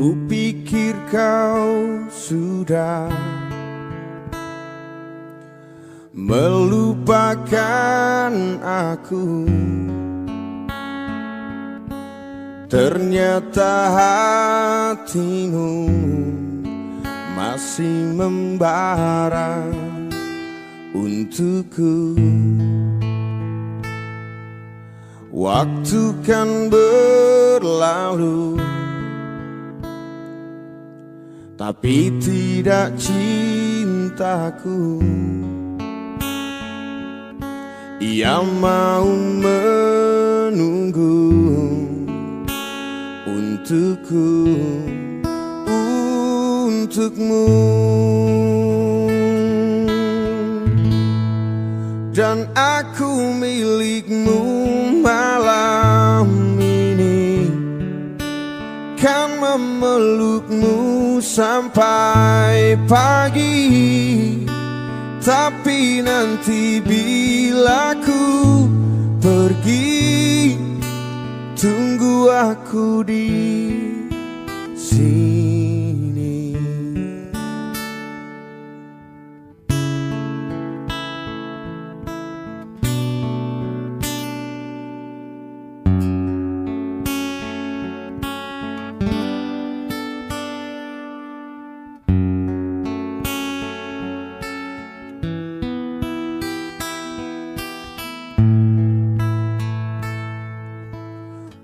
Kupikir kau sudah melupakan aku, ternyata hatimu masih membara untukku. Waktu kan berlalu, tapi tidak cintaku. Ia mau menunggu untukku, untukmu. Dan aku milikmu malam ini, kan memelukmu sampai pagi. Tapi nanti bila ku pergi, tunggu aku di sini.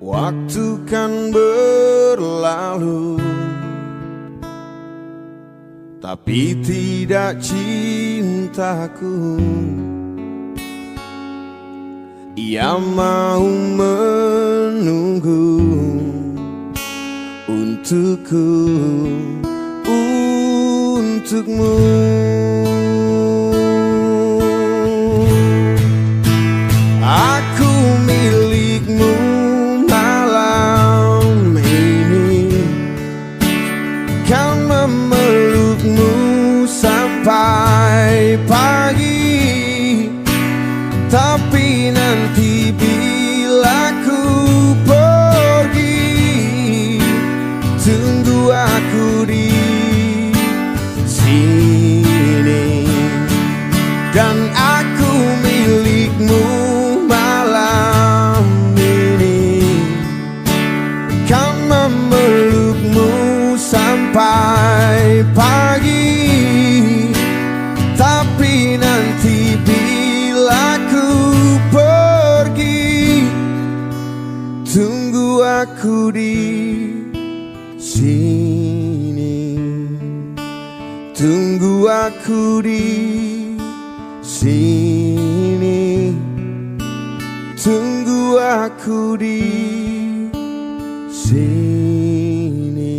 Waktu kan berlalu, tapi tidak cintaku. Ia mau menunggu untukku, untukmu. Aku milikmu malam ini, kan memelukmu sampai pagi. Tapi nanti bila ku pergi, tunggu aku di sini. Dan aku milikmu malam ini, kan memelukmu sampai pagi. Tapi nanti bila ku pergi, tunggu aku di sini. Tunggu aku di sini. Tunggu aku di sini.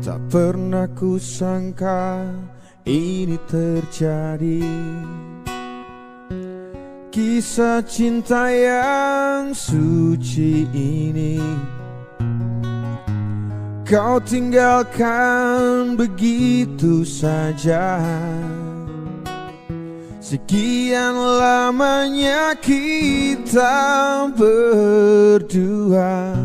Tak pernah ku sangka ini terjadi, kisah cinta yang suci ini. Kau tinggalkan begitu saja. Sekian lamanya kita berdua,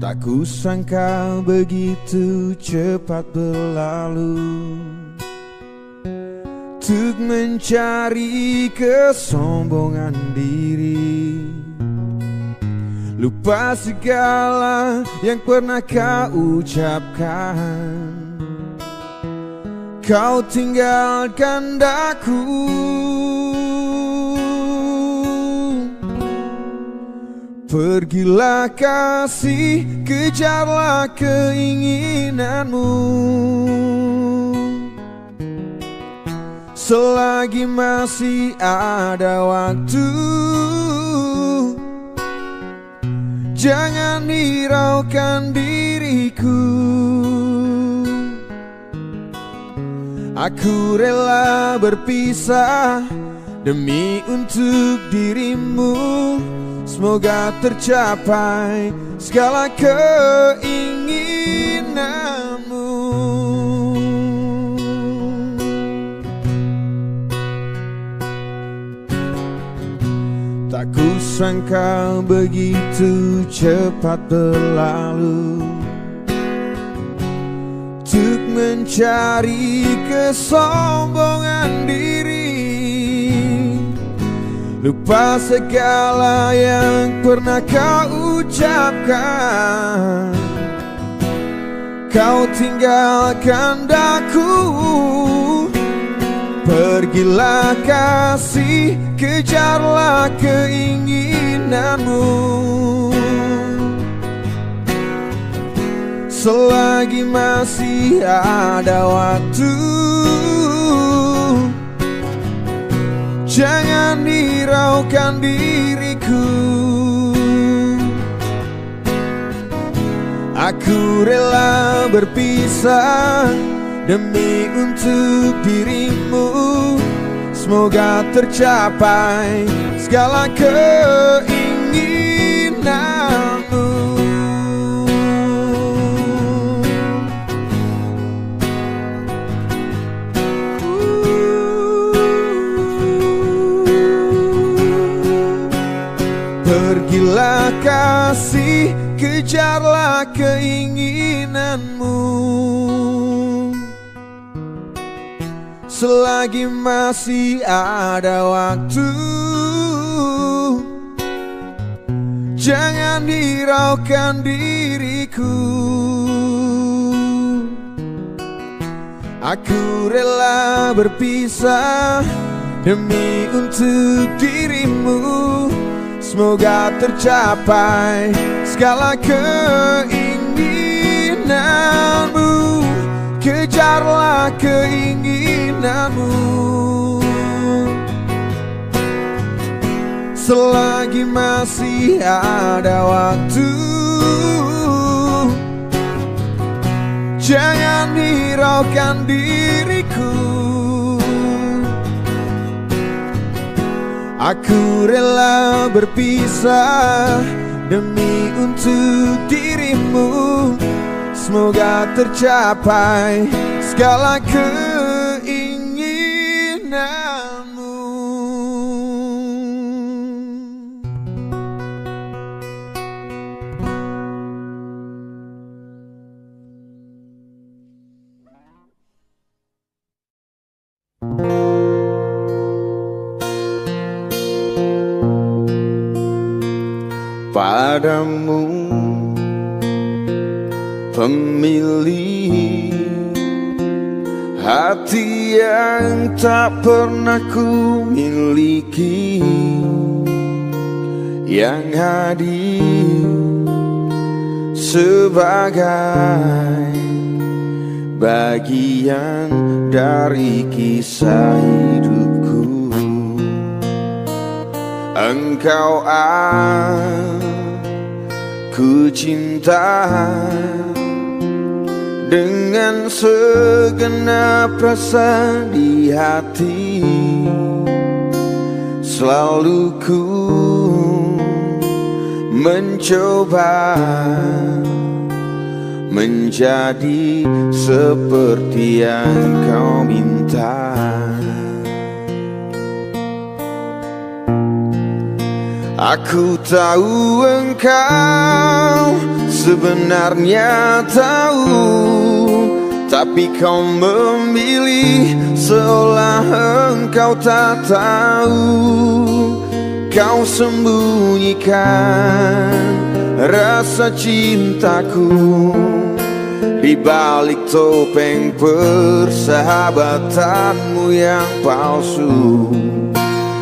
tak kusangka begitu cepat berlalu. Untuk mencari kesombongan diri, lupa segala yang pernah kau ucapkan. Kau tinggalkan daku, pergilah kasih, kejarlah keinginanmu. Selagi masih ada waktu, jangan hiraukan diriku. Aku rela berpisah demi untuk dirimu. Semoga tercapai segala keinginanmu. Tak kusangka begitu cepat berlalu untuk mencari kesombongan diri, lupa segala yang pernah kau ucapkan. Kau tinggalkan daku, pergilah kasih, kejarlah keinginanmu. Selagi masih ada waktu, jangan hiraukan diriku. Aku rela berpisah demi untuk dirimu. Semoga tercapai segala keinginanmu. Pergilah kasih, kejarlah keinginanmu. Selagi masih ada waktu, jangan hiraukan diriku. Aku rela berpisah demi untuk dirimu. Semoga tercapai segala keinginanmu. Kejarlah keinginanmu. Selagi masih ada waktu, jangan hiraukan diriku. Aku rela berpisah demi untuk dirimu. Semoga tercapai segala keinginanmu. Padamu pemilih hati yang tak pernah ku miliki, yang hadir sebagai bagian dari kisah hidupku. Engkau aku cinta dengan segenap rasa di hati. Selalu ku mencoba menjadi seperti yang kau minta. Aku tahu engkau sebenarnya tahu, tapi kau memilih seolah engkau tak tahu. Kau sembunyikan rasa cintaku di balik topeng persahabatanmu yang palsu.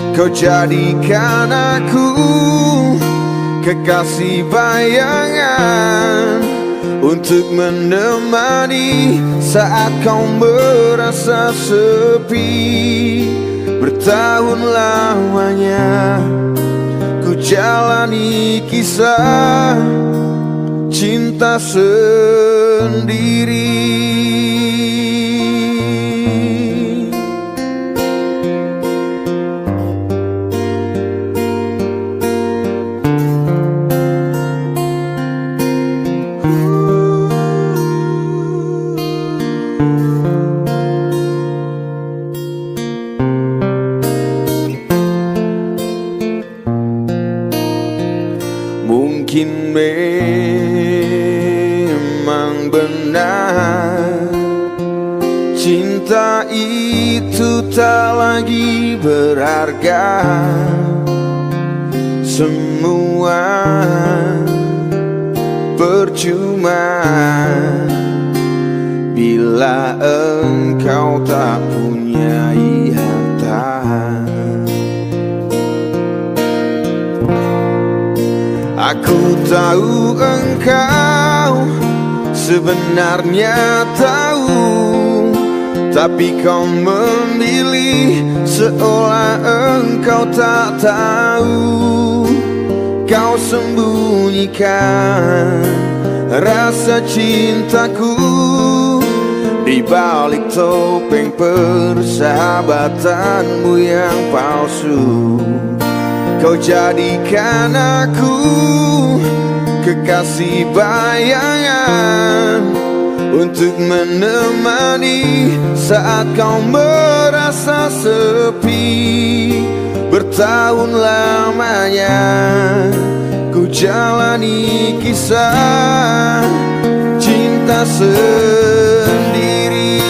Kau jadikan aku kekasih bayangan untuk menemani saat kau merasa sepi. Bertahun lamanya ku jalani kisah cinta sendiri. itu tak lagi berharga. Semua percuma bila engkau tak punya harta. Aku tahu engkau sebenarnya tahu, tapi kau memilih seolah engkau tak tahu. Kau sembunyikan rasa cintaku di balik topeng persahabatanmu yang palsu. Kau jadikan aku kekasih bayangan untuk menemani saat kau merasa sepi. Bertahun lamanya ku jalani kisah cinta sendiri.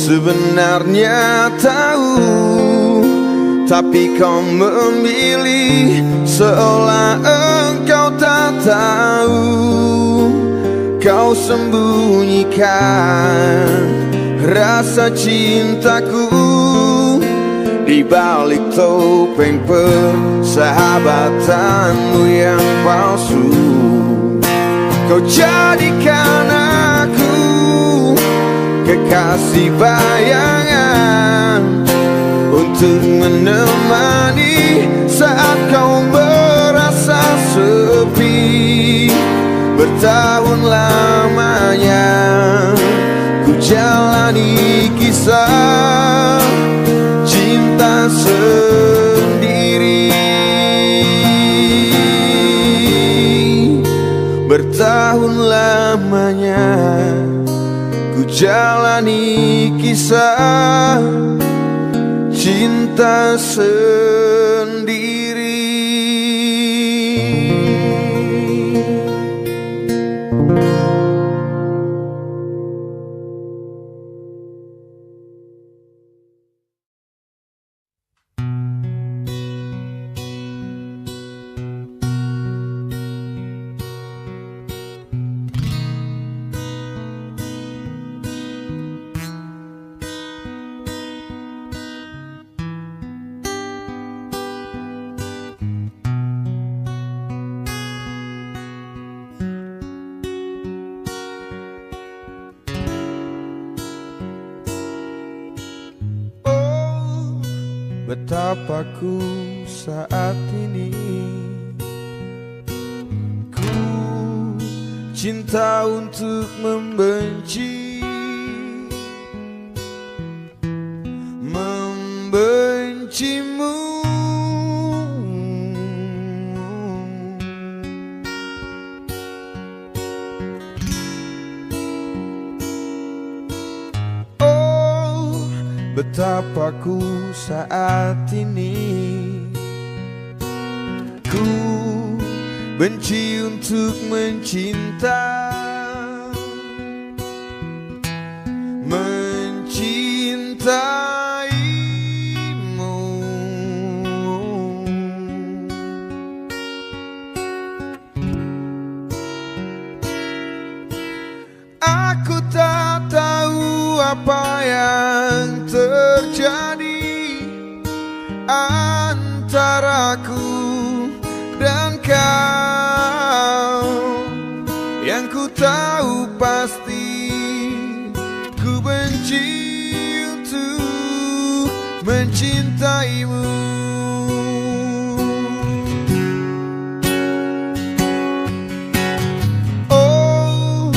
Sebenarnya tahu, tapi kau memilih seolah engkau tak tahu. Kau sembunyikan rasa cintaku di balik topeng persahabatanmu yang palsu. Kau jadikan aku kekasih bayangan untuk menemani saat kau merasa sepi. Bertahun lamanya ku jalani kisah cinta sendiri. Bertahun lamanya ku jalani kisah cinta sendiri. Betapa ku saat ini ku cinta untuk membenci, membencimu. Betapa ku saat ini ku benci untuk mencinta, mencintaimu. Aku tak tahu apa yang terjadi antaraku dan kau. Yang ku tahu pasti ku benci untuk mencintaimu. Oh,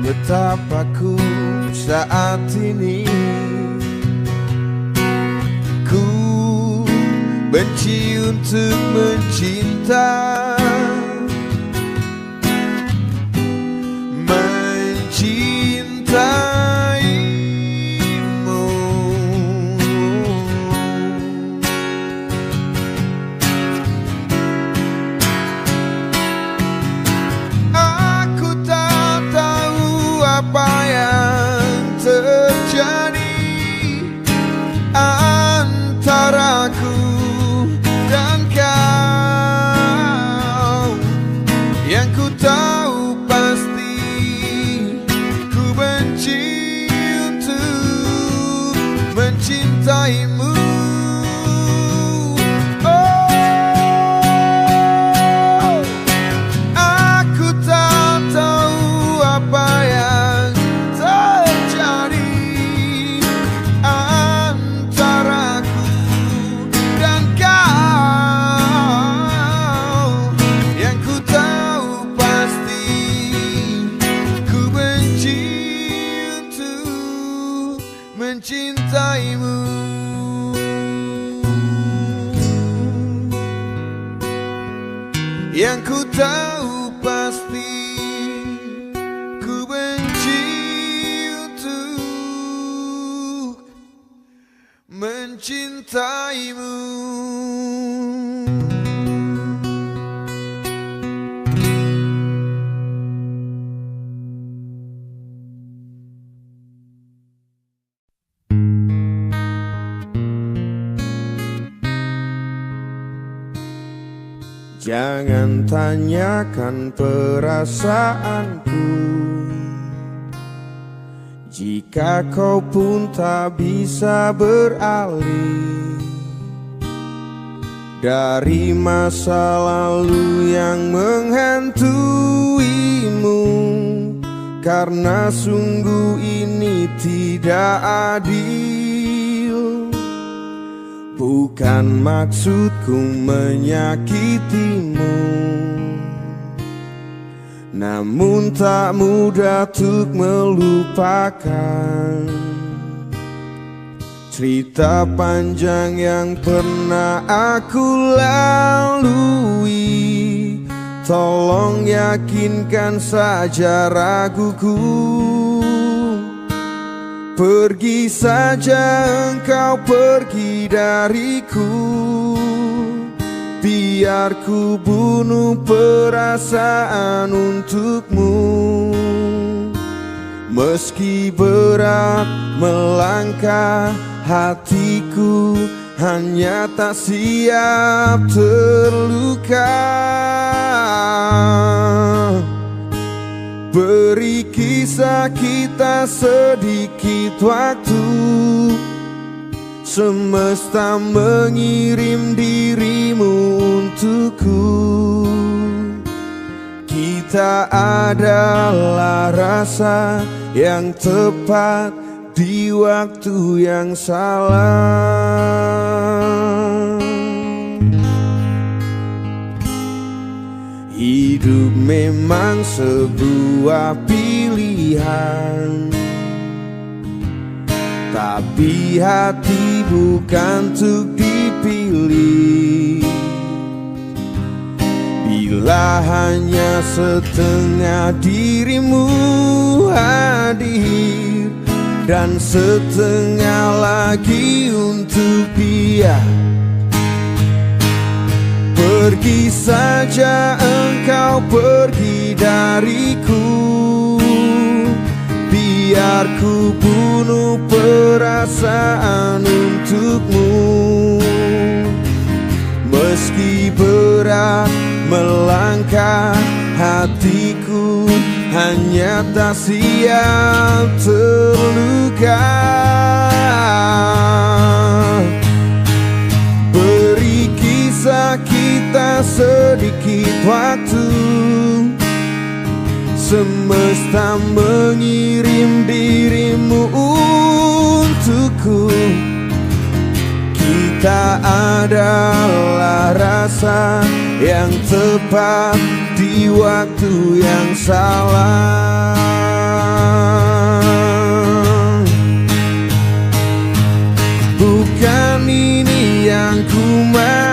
betapa ku saat ini ku benci untuk mencinta, mencintaimu. Aku tak tahu apa yang terjadi antaraku dan kau. Yang ku tahu pasti ku benci untuk mencintaimu. Aku tak tahu apa yang terjadi antaraku dan kau. Yang ku tahu pasti ku benci untuk mencintaimu. Yang ku tahu pasti ku benci untuk mencintaimu. Jangan tanyakan perasaanku, jika kau pun tak bisa beralih dari masa lalu yang menghantuimu. Karena sungguh ini tidak adil. Bukan maksudku menyakitimu, namun tak mudah untuk melupakan cerita panjang yang pernah aku lalui. Tolong yakinkan saja raguku. Pergi saja engkau, pergi dariku. Biar ku bunuh perasaan untukmu. Meski berat melangkah, hatiku hanya tak siap terluka. Beri kisah kita sedikit waktu. Semesta mengirim dirimu untukku. Kita adalah rasa yang tepat di waktu yang salah. Hidup memang sebuah pilihan, tapi hati bukan untuk dipilih. Bila hanya setengah dirimu hadir dan setengah lagi untuk dia, pergi saja engkau, pergi dariku. Biar ku bunuh perasaan untukmu. Meski berat melangkah, hatiku hanya tak siap terluka. Beri kisah kita sedikit waktu. Semesta mengirim dirimu untukku. Kita adalah rasa yang tepat di waktu yang salah. Bukan ini yang ku mau.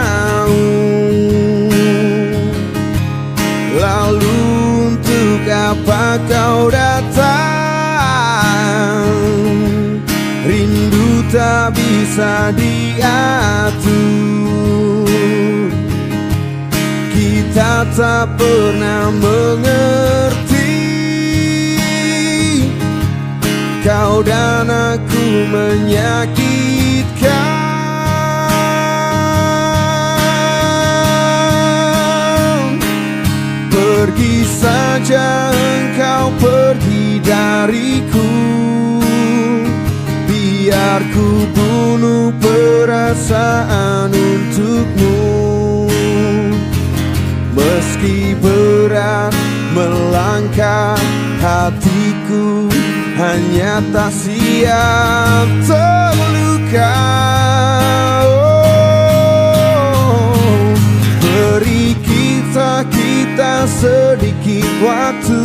bisa diatur. Kita tak pernah mengerti, kau dan aku menyakitkan. Pergi saja engkau, pergi dariku, biar ku bunuh perasaan untukmu. Meski berat melangkah, hatiku hanya tak siap terluka. Oh, beri kita sedikit waktu.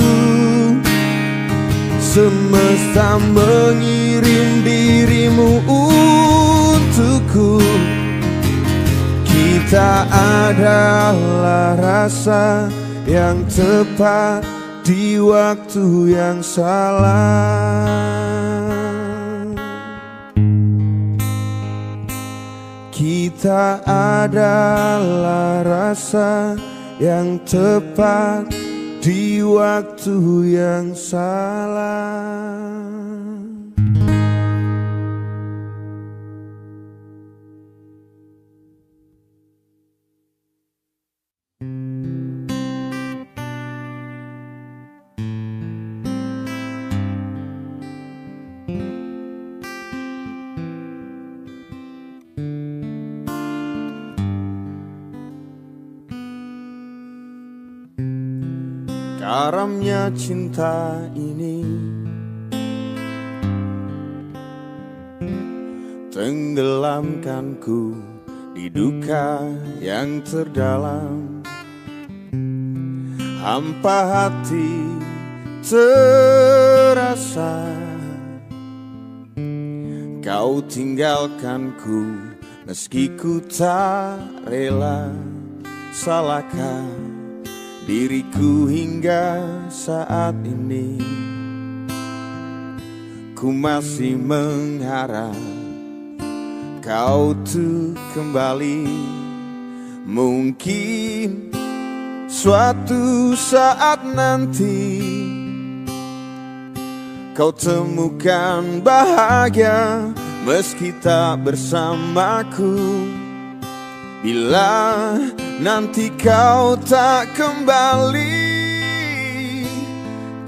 Semesta mengirim dirimu untukku. Kita adalah rasa yang tepat di waktu yang salah. Kita adalah rasa yang tepat di waktu yang salah. Karamnya cinta ini tenggelamkanku di duka yang terdalam. Hampa hati terasa, kau tinggalkanku meski ku tak rela. Salahkah diriku hingga saat ini? Ku masih mengharap kau tuh kembali. Mungkin suatu saat nanti kau temukan bahagia meski tak bersamaku. Bila nanti kau tak kembali,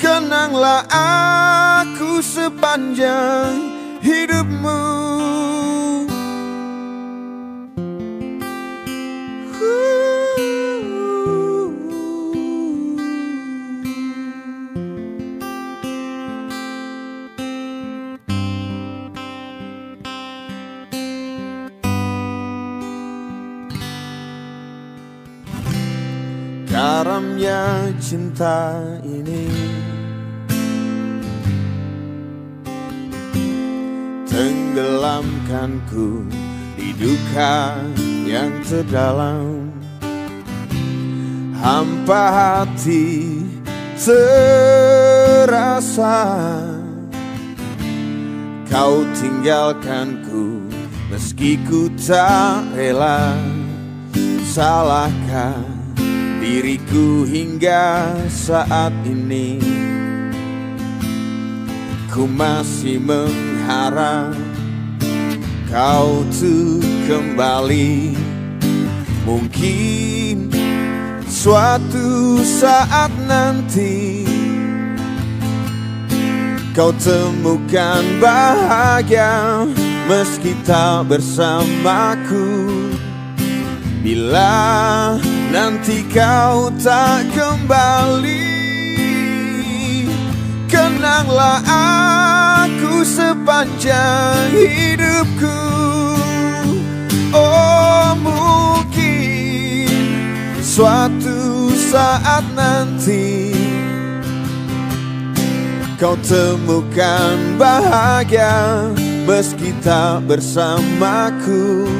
kenanglah aku sepanjang hidupmu. Karamnya cinta ini tenggelamkanku di duka yang terdalam. Hampa hati terasa, kau tinggalkanku meski ku tak rela. Salahkah diriku hingga saat ini? Ku masih mengharap kau tuh kembali. Mungkin suatu saat nanti kau temukan bahagia meski tak bersamaku. Bila nanti kau tak kembali, kenanglah aku sepanjang hidupku. Oh, mungkin suatu saat nanti kau temukan bahagia meski tak bersamaku.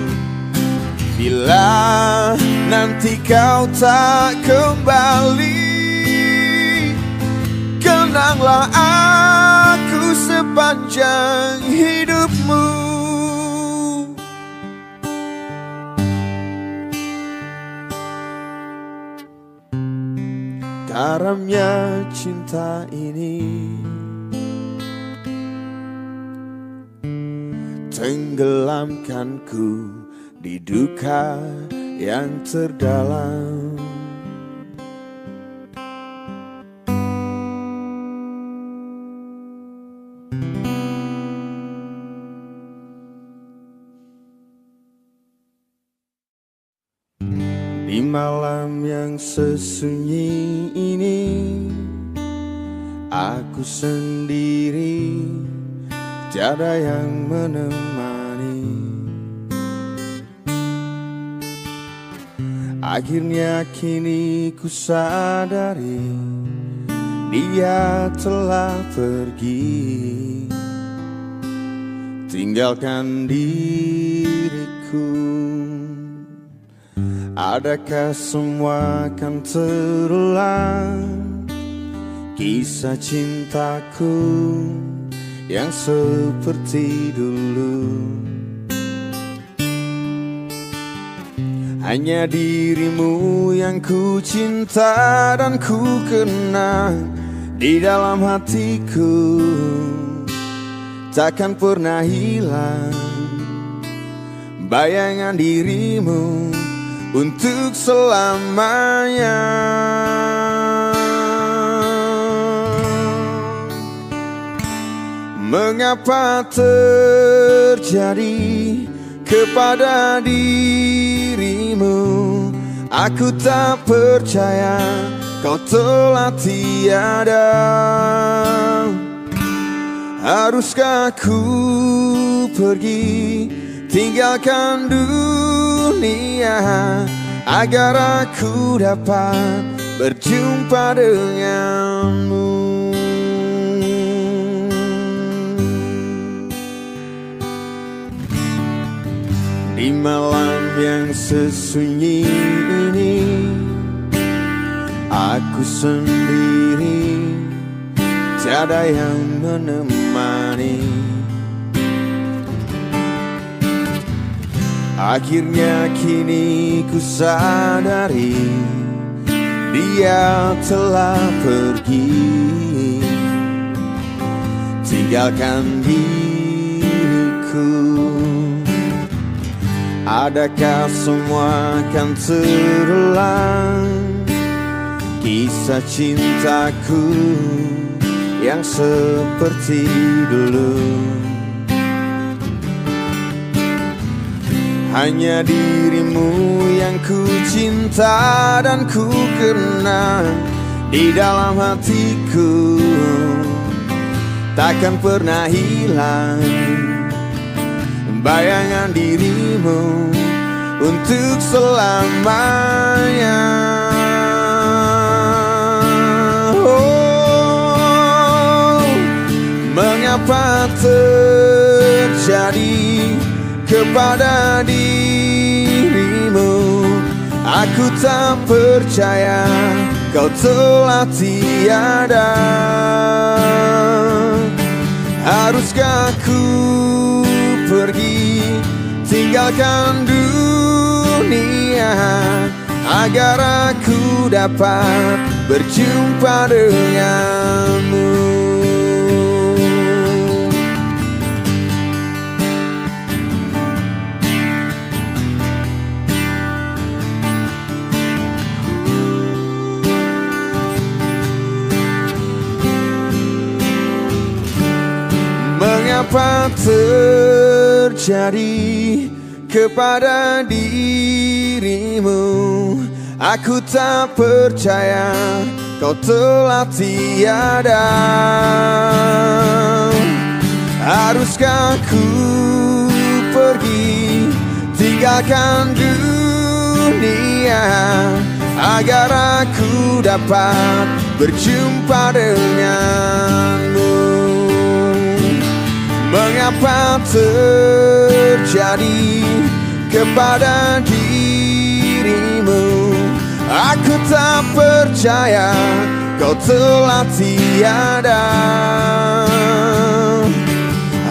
Bila nanti kau tak kembali, kenanglah aku sepanjang hidupmu. karamnya cinta ini tenggelamkanku di duka yang terdalam. Di malam yang sesunyi ini aku sendiri, tiada yang menemani. Akhirnya kini ku sadari dia telah pergi, tinggalkan diriku. Adakah semua akan terulang, kisah cintaku yang seperti dulu? Hanya dirimu yang ku cinta dan ku kenang di dalam hatiku, takkan pernah hilang bayangan dirimu untuk selamanya. Mengapa terjadi kepada dirimu? Aku tak percaya kau telah tiada. Haruskah ku pergi tinggalkan dunia agar aku dapat berjumpa denganmu? Di malam yang sesunyi ini aku sendiri, tiada yang menemani. Akhirnya kini ku sadari dia telah pergi, tinggalkan diriku. Adakah semua akan terulang, kisah cintaku yang seperti dulu? Hanya dirimu yang ku cinta dan ku kenang di dalam hatiku, takkan pernah hilang bayangan dirimu untuk selamanya. Oh, mengapa terjadi kepada dirimu? Aku tak percaya kau telah tiada. Haruskah ku pergi tinggalkan dunia agar aku dapat berjumpa denganmu? Mengapa terjadi kepada dirimu? Aku tak percaya kau telah tiada. Haruskah ku pergi tinggalkan dunia agar aku dapat berjumpa denganmu? Mengapa terjadi kepada dirimu? Aku tak percaya kau telah tiada.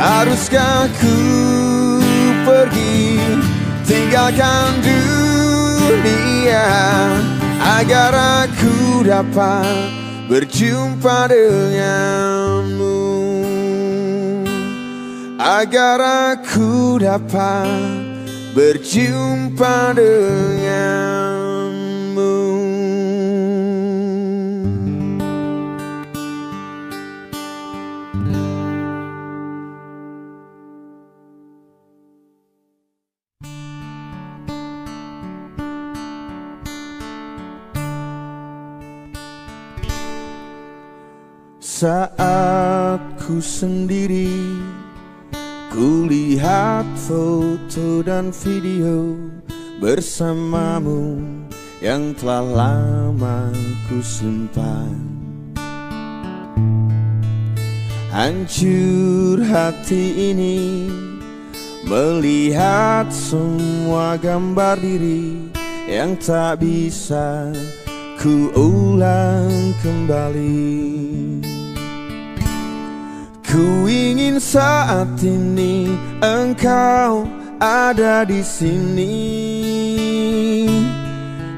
Haruskah ku pergi tinggalkan dunia agar aku dapat berjumpa denganmu, agar aku dapat berjumpa denganmu. Saat ku sendiri, ku lihat foto dan video bersamamu yang telah lama ku simpan. Hancur hati ini melihat semua gambar diri yang tak bisa ku ulang kembali. Ku ingin saat ini engkau ada di sini,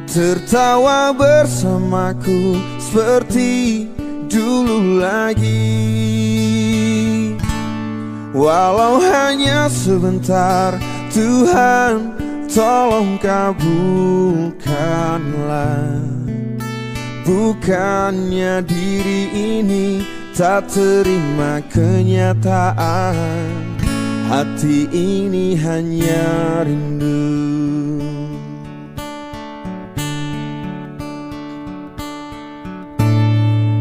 tertawa bersamaku seperti dulu lagi. Walau hanya sebentar, Tuhan tolong kabulkanlah. Bukannya diri ini tak terima kenyataan, hati ini hanya rindu.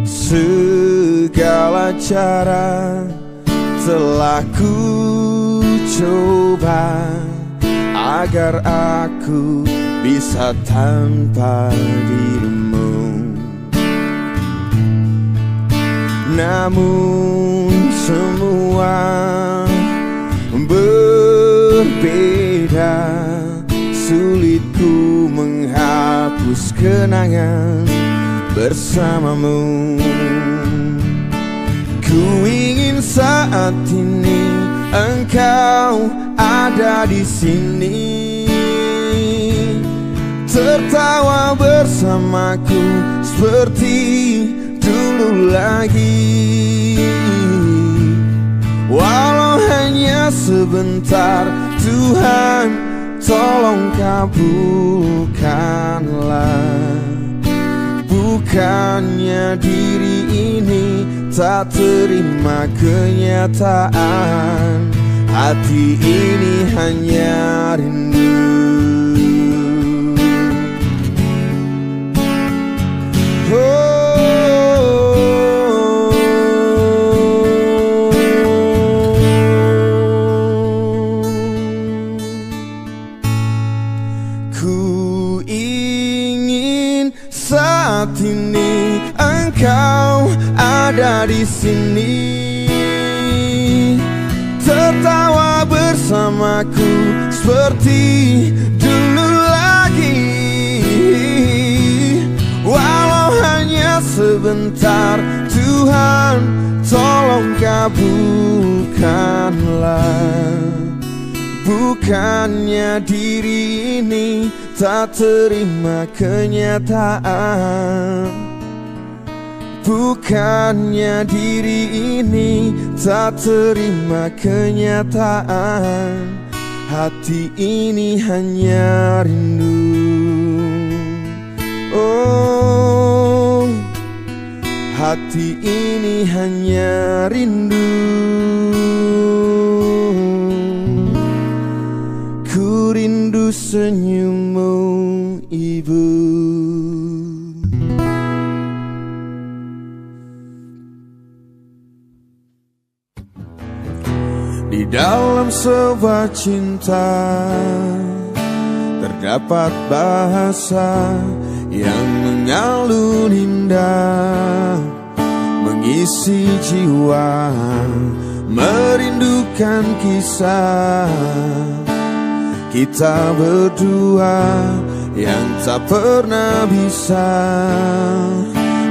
Segala cara telah ku coba agar aku bisa tanpa dirimu. Namun semua berbeda, sulit ku menghapus kenangan bersamamu. Ku ingin saat ini engkau ada di sini, tertawa bersamaku seperti dulu lagi. Walau hanya sebentar, Tuhan tolong kabulkanlah. Bukannya diri ini tak terima kenyataan, hati ini hanya rindu. Ku ingin saat ini engkau ada di sini, tertawa bersamaku seperti dulu lagi. Walau hanya sebentar, Tuhan tolong kabulkanlah. Bukannya diri ini tak terima kenyataan, bukannya diri ini tak terima kenyataan, hati ini hanya rindu. Oh, hati ini hanya rindu. Ku rindu senyummu, Ibu. Di dalam sebuah cinta terdapat bahasa yang mengalun indah, mengisi jiwa, merindukan kisah kita berdua yang tak pernah bisa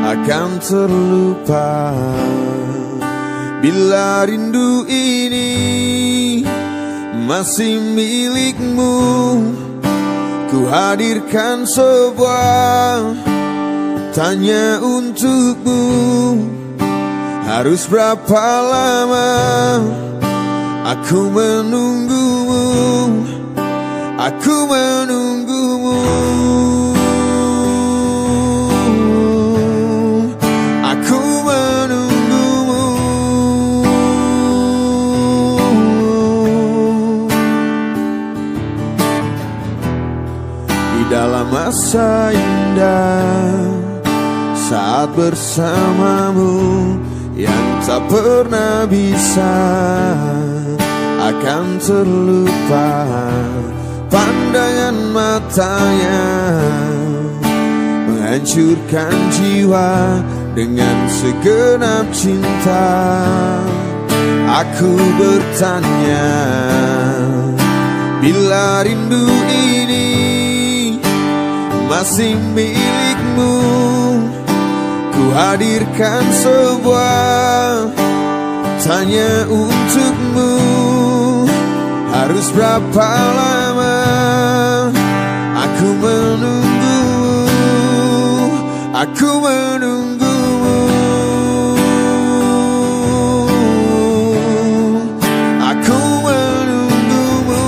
akan terlupa. Bila rindu ini masih milikmu, ku hadirkan sebuah tanya untukmu, harus berapa lama aku menunggumu, aku menunggumu, aku menunggumu. Di dalam masa indah saat bersamamu yang tak pernah bisa akan terlupa, pandangan matanya menghancurkan jiwa dengan segenap cinta. Aku bertanya, bila rindu ini masih milikmu, ku hadirkan sebuah tanya untukmu, harus berapa lama aku menunggumu, aku menunggumu, aku menunggumu.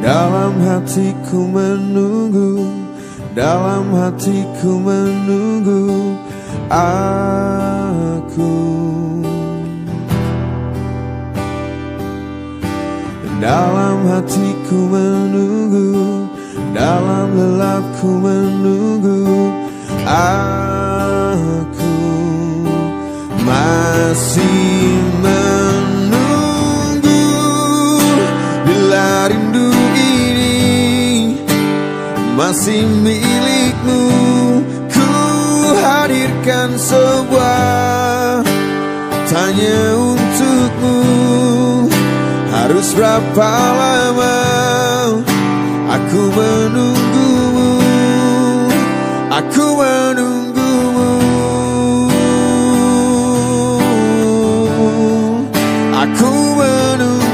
Dalam hatiku menunggu, dalam hatiku menunggu aku. Dalam hatiku menunggu, dalam lelapku menunggu aku. Masih menunggu, bila rindu masih milikmu, ku hadirkan sebuah tanya untukmu, harus berapa lama aku menunggumu, aku menunggumu, aku menunggumu.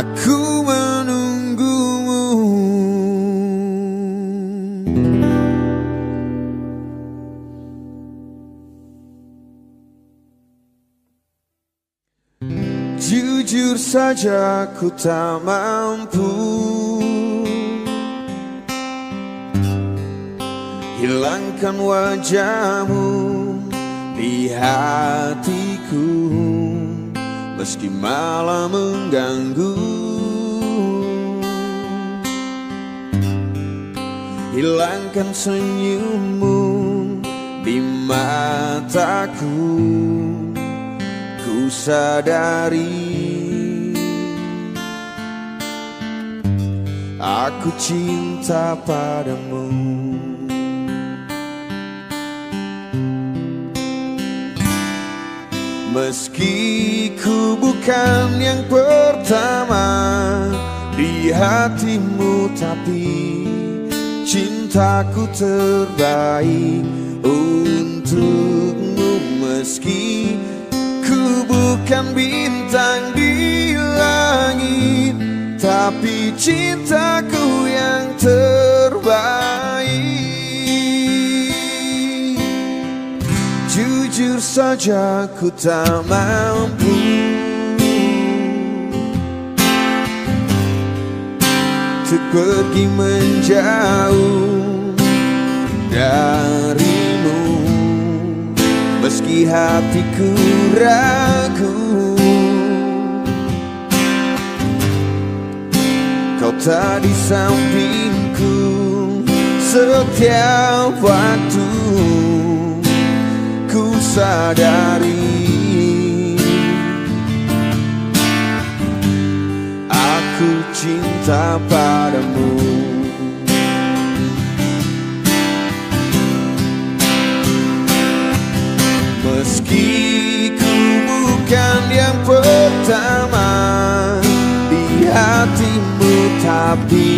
Aku menunggumu. Jujur saja ku tak mampu hilangkan wajahmu di hatiku, meski malah mengganggu. Hilangkan senyummu di mataku, ku sadari aku cinta padamu. Meski ku bukan yang pertama di hatimu, tapi cintaku terbaik untukmu. Meski ku bukan bintang di langit, tapi cintaku yang terbaik. Jujur saja ku tak mampu untuk pergi menjauh darimu, meski hatiku ragu. Kau tak di sampingku setiap waktu, ku sadari cinta padamu. Meski ku bukan yang pertama di hatimu, tapi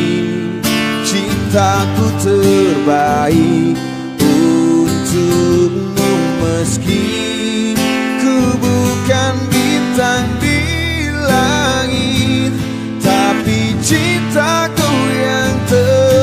cintaku terbaik untukmu. Meski ku bukan bintang di langit, tapi cintaku yang terbaik.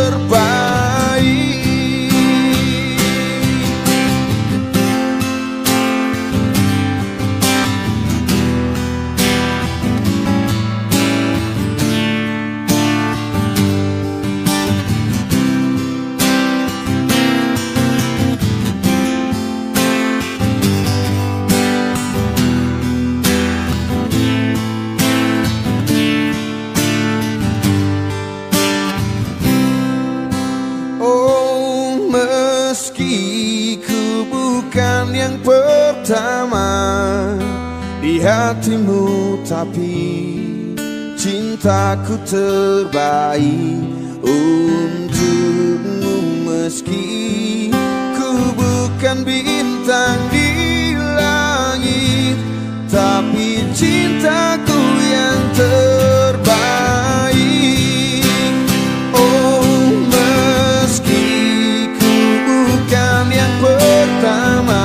Meski ku bukan yang pertama di hatimu, tapi cintaku terbaik untukmu. Meski ku bukan bintang di langit, tapi cintaku yang terbaik. Yang pertama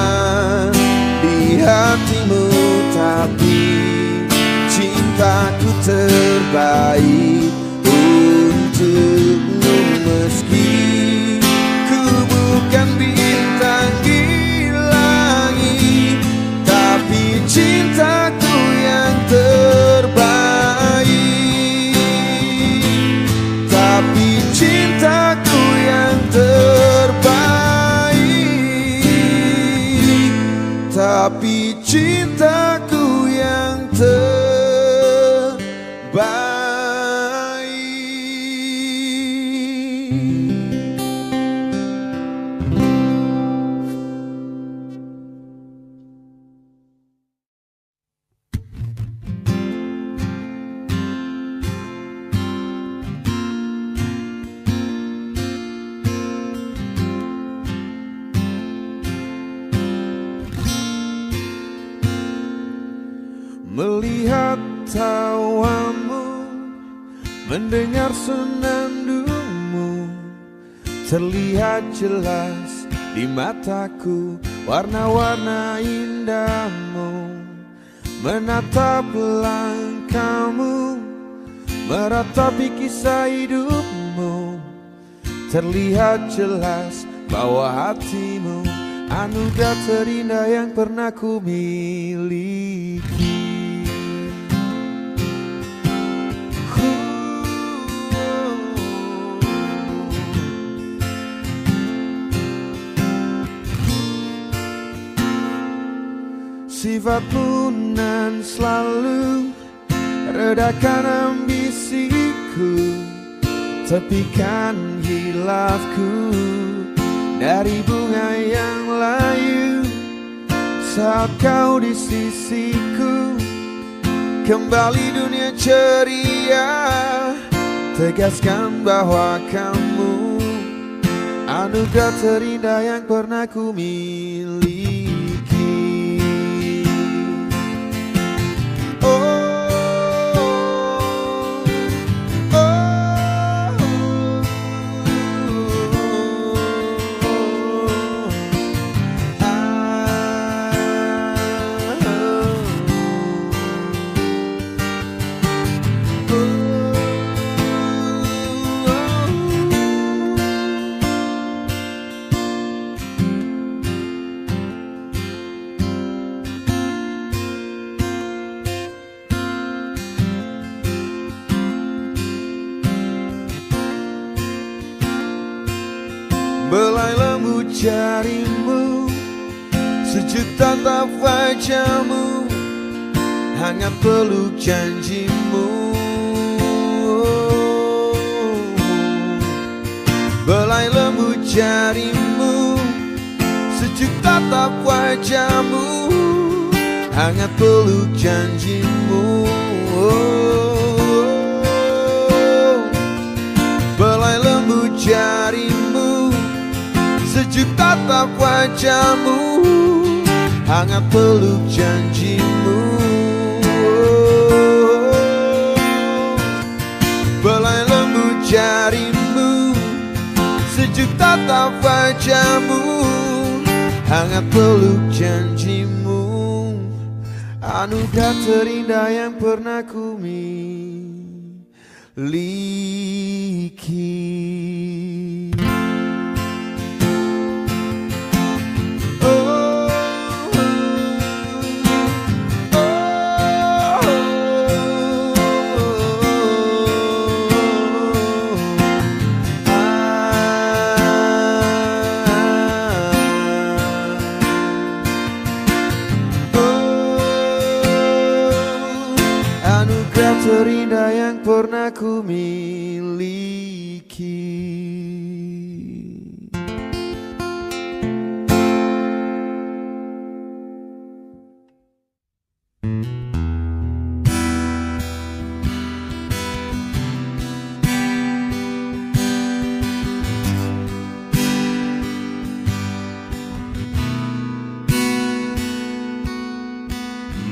di hatimu, tapi cintaku terbaik untukmu. Meski ku bukan bintang di langit, tapi cintaku yang terbaik. Tapi cintaku yang terbaik. Tapi cintaku yang terbaik. Melihat tawamu, mendengar senandungmu, terlihat jelas di mataku warna-warna indahmu. Menatap langkahmu, meratapi kisah hidupmu, terlihat jelas bahwa hatimu anugerah terindah yang pernah ku miliki. Sifatmu nan selalu redakan ambisiku, tepikan hilafku dari bunga yang layu. Saat kau di sisiku, kembali dunia ceria, tegaskan bahwa kamu anugerah terindah yang pernah ku miliki. Belai lembut jarimu, sejuk tatap wajahmu, hangat peluk janjimu. Belai lembut jarimu, sejuk tatap wajahmu, hangat peluk janjimu. jarimu, sejuk tatap wajahmu, hangat peluk janjimu. Belai lembut jarimu, sejuk tatap wajahmu, hangat peluk janjimu. Anugerah terindah yang pernah ku miliki. Anugerah terindah yang pernah ku miliki.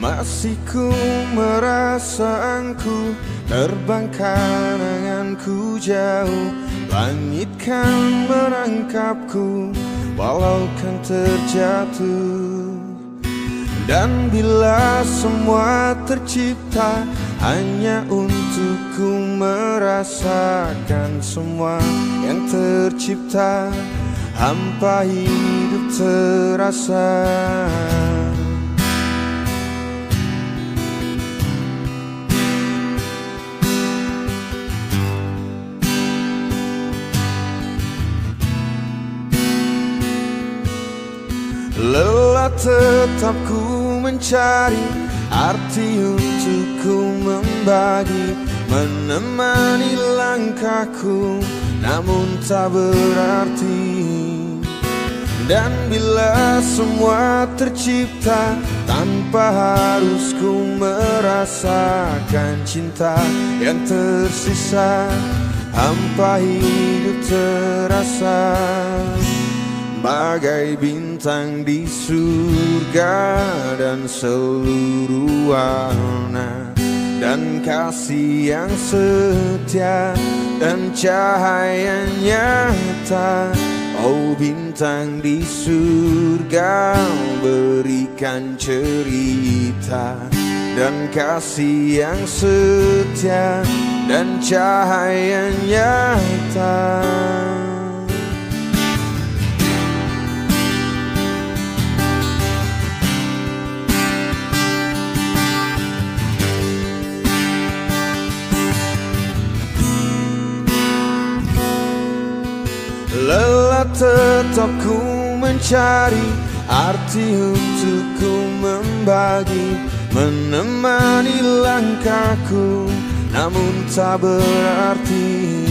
Masih ku merasa engkau terbang kenanganku jauh, langit kan merangkapku walau kan terjatuh. Dan bila semua tercipta hanya untukku merasakan semua yang tercipta, hampa hidup terasa. Lelah tetap ku mencari arti untuk ku membagi, menemani langkahku namun tak berarti. Dan bila semua tercipta tanpa harus ku merasakan cinta yang tersisa, hampa hidup terasa. Bagai bintang di surga dan seluruh warna, dan kasih yang setia dan cahaya nyata. Oh bintang di surga, berikan cerita dan kasih yang setia dan cahaya nyata. Lelah tetap ku mencari arti untuk ku membagi, menemani langkahku namun tak berarti.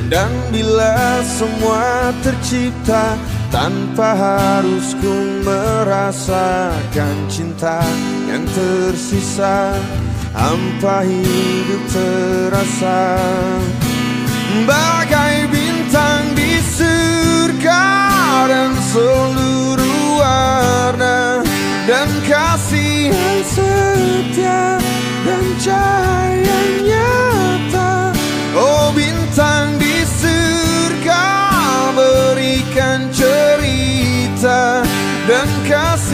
Dan bila semua tercipta tanpa harus ku merasakan cinta yang tersisa, hampa hidup terasa. Bagai bintang di surga dan seluruh warna, dan kasih yang setia dan cahaya nyata. Oh bintang di surga, berikan cerita dan kasih